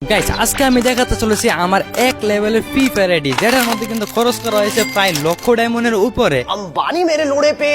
Guys আজকে আমি দেখাতে চলেছি আমার এক লেভেলের ফ্রি ফায়ার আইডি, যেটার মধ্যে কিন্তু খরচ করা হয়েছে প্রায় লক্ষ ডায়মন্ডের উপরে। अंबानी मेरे लोड़े पे।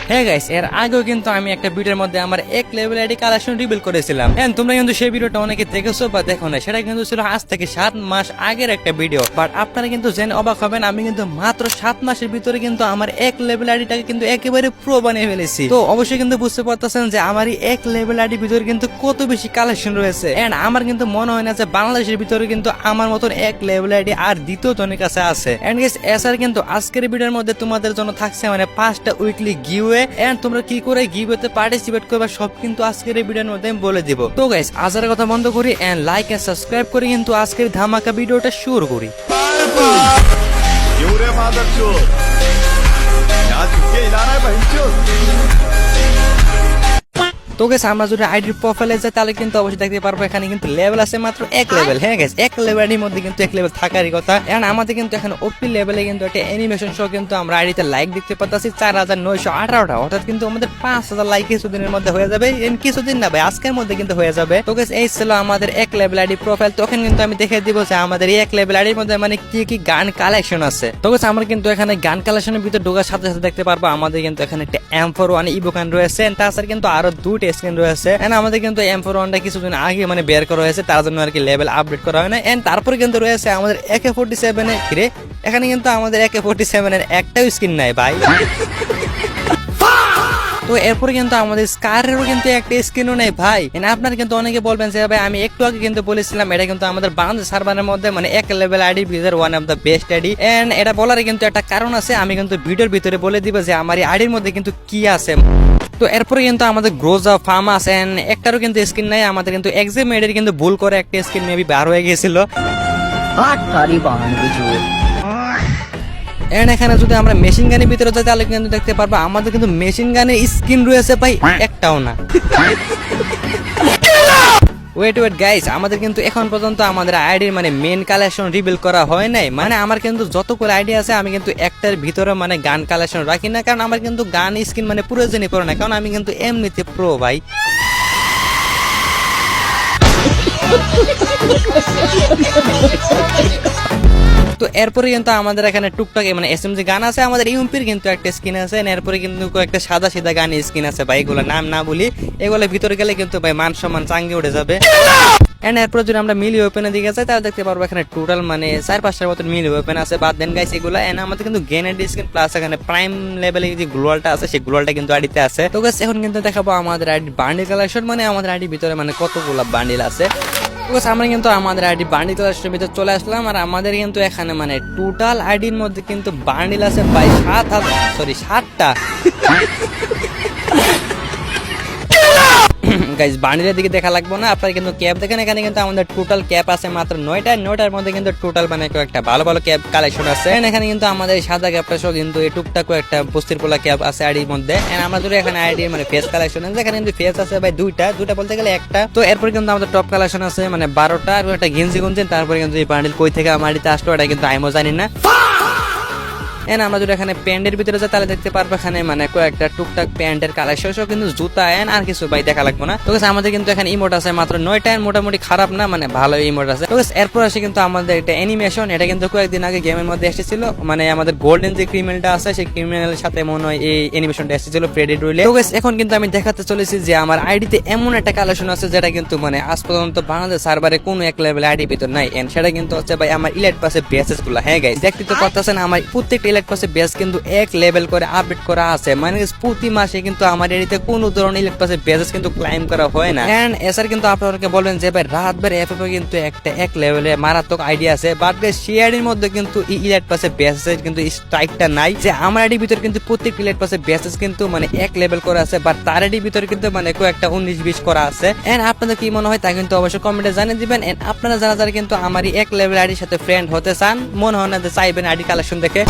হ্যাঁ গাইস, এর আগেও কিন্তু আমি একটা ভিডিওর মধ্যে আমার এক লেভেল আইডি কালেকশন রিভিল করেছিলাম। এন্ড তোমরা কিন্তু সেই ভিডিওটা অনেকে দেখেছো বা দেখো না, সেটা কিন্তু ছিল আজ থেকে 7 মাস আগের একটা ভিডিও। বাট আপনারা কিন্তু জেনে অবাক হবেন, আমি কিন্তু মাত্র 7 মাসের ভিতরে কিন্তু আমার এক লেভেল আইডিটাকে কিন্তু একেবারে প্রো বানিয়ে ফেলেছি। তো অবশ্যই কিন্তু বুঝতে পারতেছেন যে আমার এই এক লেভেল আইডির ভিতরে কিন্তু কত বেশি কালেকশন রয়েছে। এন্ড আমার কিন্তু মনে হয় না যে বাংলাদেশের ভিতরে কিন্তু আমার মতন এক লেভেল আইডি আর দ্বিতীয় জনের কাছে আছে। এন্ড গাইস এছাড়া কিন্তু আজকের ভিডিওর মধ্যে তোমাদের জন্য থাকছে মানে 5টা উইকলি গিভওয়ে। এন্ড তোমরা কি করে গিভওয়েতে পার্টিসিপেট করবে সব কিন্তু আজকের এই ভিডিওর মধ্যে আমি বলে দিব। তো গাইস আজের কথা বন্ধ করি এন্ড লাইক এন্ড সাবস্ক্রাইব করে কিন্তু আজকের ধামাকা ভিডিওটা শুরু করি। क्यों रे मादरचोद? यहाँ चुपके हिला रहा है बहनचोद? তো গেছে আমরা যদি আইডির প্রোফাইলে যাই তাহলে কিন্তু অবশ্যই দেখতে পারবো এখানে কিন্তু লেভেল আছে মাত্র এক লেভেল। হ্যাঁ গেছে, এক লেভেলের মধ্যে কিন্তু এক লেভেল থাকারই কথা। এন্ড আমাদের কিন্তু এখানে ওপি লেভেলে কিন্তু একটা অ্যানিমেশন শো কিন্তু আমরা আইডিতে লাইক দেখতে পাচ্ছি 4918টা, অর্থাৎ কিন্তু আমাদের 5000 লাইক কিছুদিনের মধ্যে হয়ে যাবে। কিছুদিন না ভাই, আজকের মধ্যে কিন্তু হয়ে যাবে। তো গেছে এই ছিল আমাদের এক লেভেল আইডি প্রোফাইল। তখন কিন্তু আমি দেখে দিব যে আমাদের এই এক লেভেল আইডির মধ্যে মানে কি কি গান কালেকশন আছে। তো গেছে আমরা কিন্তু এখানে গান কালেকশনের ভিতরে ঢোকার সাথে সাথে দেখতে পারবো আমাদের কিন্তু এখানে একটা M41 ইবোকান রয়েছে। তাছাড়া কিন্তু আরো দুটো স্কিন রয়েছে। এন্ড আমাদের কিন্তু M41টা কিছুদিন আগে মানে বের করা হয়েছে, তার জন্য আর কি লেভেল আপডেট করা হয় না। এন্ড তারপরে কিন্তু রয়েছে আমাদের AK47 এর ফিরে। এখানে কিন্তু আমাদের AK47 এর একটাও স্কিন নাই ভাই। তো এরপরে কিন্তু আমাদের স্কারেরও কিন্তু একটা স্কিনও নেই ভাই। আপনারা কিন্তু অনেকে বলবেন যে ভাই আমি একটু আগে কিন্তু বলেছিলাম এটা কিন্তু আমাদের বাংলাদেশ সার্ভারের মধ্যে মানে এক লেভেল আইডি ভিতরে one of the best ID. And এটা বলার কিন্তু একটা কারণ আছে, আমি কিন্তু ভিডিওর ভিতরে বলে দিব যে আমার এই আইডির মধ্যে কিন্তু কি আছে। তো এরপরে কিন্তু আমাদের গ্রোজা ফার্মাস এন্ড একটারও কিন্তু স্কিন নাই। আমাদের কিন্তু এক্সাম এডের কিন্তু ভুল করে একটা স্কিন মেবি বার হয়ে গিয়েছিল। এন্ড এখানে যদি আমরা মেশিন গানের ভিতরে যাই তাহলে কিন্তু দেখতে পারবো আমাদের কিন্তু মেশিন গানের স্কিন রয়েছে ভাই একটাও না। ওয়েট গাইস, আমাদের কিন্তু এখন পর্যন্ত আমাদের আইডির মানে মেন কালেকশন রিভিল করা হয় নাই। মানে আমার কিন্তু যতগুলো আইডি আছে আমি কিন্তু একটার ভিতরে মানে গান কালেকশন রাখি না, কারণ আমার কিন্তু গান স্কিন মানে প্রয়োজনই পড়ে না, কারণ আমি কিন্তু এমনিতে প্রো ভাই। তো এরপরে কিন্তু আমাদের এখানে টুকটাক মানে SMG গান আছে, আমাদের ইউএমপির কিন্তু একটা স্কিন আছে। এরপরে কিন্তু একটা সাদা সিধা গান স্কিন আছে ভাই, এগুলো নাম না বলি, এগুলো ভিতরে গেলে কিন্তু ভাই মান সম্মান চাঙ্গে উঠে যাবে। এন্ড এরপরে যদি আমরা মিলি ওপেনের দিকে যাই তাহলে দেখতে পারবো এখানে টোটাল মানে 4-5টার মতো মিলি ওপেন আছে। বাদ দেন গাইস এগুলো। এন্ড আমাদের কিন্তু গ্রেনেড স্কিন প্লাস এখানে প্রাইম লেভেলে যে গ্লোয়ালটা আছে সেই গ্লোয়ালটা কিন্তু আইডিতে আছে। তো গাইস এখন কিন্তু দেখাবো আমাদের আইডি বান্ডিল কালেকশন, মানে আমাদের আইডির ভিতরে মানে কতগুলো বান্ডিল আছে। আমরা কিন্তু আমাদের আইডি বান্ডিল কালেকশনের ভিতরে চলে আসলাম। আর আমাদের কিন্তু এখানে মানে টোটাল আইডির মধ্যে কিন্তু বান্ডিল আছে ভাই 7টা। গাইস বান্ডিলের দিকে দেখা লাগবে না, আপনারা কিন্তু ক্যাপ দেখেন। এখানে কিন্তু আমাদের টোটাল ক্যাপ আছে মাত্র 9টার মধ্যে কিন্তু টোটাল মানে একটা ভালো ভালো ক্যাপ কালেকশন আছে। এখানে কিন্তু আমাদের সাদা ক্যাপটা সহ কিন্তু এই টুকটাকও একটা বস্তির পোলা ক্যাপ আছে আইডির মধ্যে। আমরা যদি এখানে আইডি মানে ফেস কালেকশন আছে, এখানে কিন্তু ফেস আছে ভাই দুইটা বলতে গেলে একটা। তো এরপর কিন্তু আমাদের টপ কালেকশন আছে মানে 12টা আর একটা গেঞ্জি গুনছেন। তারপরে কিন্তু এই বান্ডিল কই থেকে আমার আইডিতে আসলো এটা কিন্তু আমিও জানি না। আমরা যদি এখানে প্যান্টের ভিতরে যাই তাহলে দেখতে পারবো এখানে মানে কয়েকটা টুকটাক প্যান্টের কালেকশন সহ কিন্তু জুতা আর কিছু ভাই দেখা লাগবে না। তো আমাদের কিন্তু এখানে ইমোট আছে মাত্র 9টা, মোটামুটি খারাপ না, মানে ভালো ইমোট আছে। তো এরপর আসে কিন্তু আমাদের একটা অ্যানিমেশন, এটা কিন্তু কয়েকদিন আগে গেমের মধ্যে এসেছিল। মানে আমাদের গোল্ডেন যে ক্রিমিনালটা আছে সেই ক্রিমিনালের সাথে মনে হয় এই অ্যানিমেশনটা এসেছিল ফ্রেডি রুলে। তো এখন কিন্তু আমি দেখাতে চলেছি যে আমার আইডিতে এমন একটা কালেকশন আছে যেটা কিন্তু মানে আজ পর্যন্ত বাংলাদেশ সার্ভারে কোনো এক লেভেল আইডি ভিতর নাই। এন্ড সেটা কিন্তু হচ্ছে ভাই আমার ইলাইট পাসে বেসেস গুলো। হ্যাঁ গাইস, দেখতে তো পাচ্ছেন আমার প্রত্যেকটা ইলাইট পাসে বেস কিন্তু এক লেভেল করে আপডেট করা আছে। মানে প্রতি মাসে কিন্তু আমার এরিতে কোনো ধরনের ইলাইট পাসে বেসেস কিন্তু ক্লাইম করা হয় না। এন্ড এছাড়া কিন্তু আপনাদেরকে বলবেন যে ভাই রাত বের এফএফ কিন্তু একটা এক লেভেলে মারাত্মক আইডিয়া আছে, বাট গাইস শেয়ারের মধ্যে কিন্তু ইলাইট পাসে বেসেস কিন্তু স্ট্রাইকটা নাই। যে আমার আইডির ভিতর কিন্তু প্রত্যেক ইলাইট পাসে বেসেস কিন্তু মানে এক লেভেল করা আছে, বাট তার আইডির ভিতর কিন্তু মানে কয়েকটা 19-20 করা আছে। এন্ড আপনাদের কি মনে হয় তা কিন্তু অবশ্যই কমেন্টে জানিয়ে দিবেন। এন্ড আপনারা যারা কিন্তু আমার এক লেভেল আইডির সাথে ফ্রেন্ড হতে চান, মনে হয় না যে চাইবেন আইডি কালেকশন দেখে,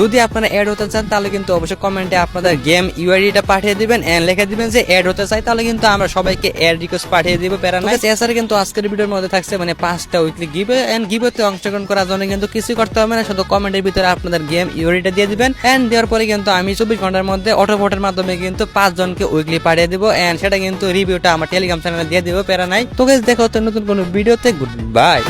যদি আপনারা অ্যাড হতে চান তাহলে কিন্তু অবশ্যই কমেন্টে আপনাদের গেম ইউআইডিটা পাঠিয়ে দিবেন এন্ড লিখে দিবেন যে অ্যাড হতে চাই, তাহলে কিন্তু আমরা সবাইকে অ্যাড রিকোয়েস্ট পাঠিয়ে দিব। প্যারা নাই। এছাড়া কিন্তু আজকের ভিডিওর মধ্যে থাকছে মানে 5টা উইকলি গিভওয়ে এন্ড গিভওয়েতে অংশগ্রহণ করার জন্য কিন্তু কিছু করতে হবে না, শুধু কমেন্টের ভিতরে আপনাদের গেম ইউআইডিটা দিয়ে দিবেন এন্ড দেওয়ার পরে কিন্তু আমি 24 ঘন্টার মধ্যে অটো ভোটের মাধ্যমে কিন্তু 5 জনকে উইকলি পাঠিয়ে দিব এন্ড সেটা কিন্তু রিভিউটা আমার টেলিগ্রাম চ্যানেলে দিয়ে দিব। প্যারা নাই। তো গাইস দেখো তো নতুন কোনো ভিডিওতে, গুড বাই।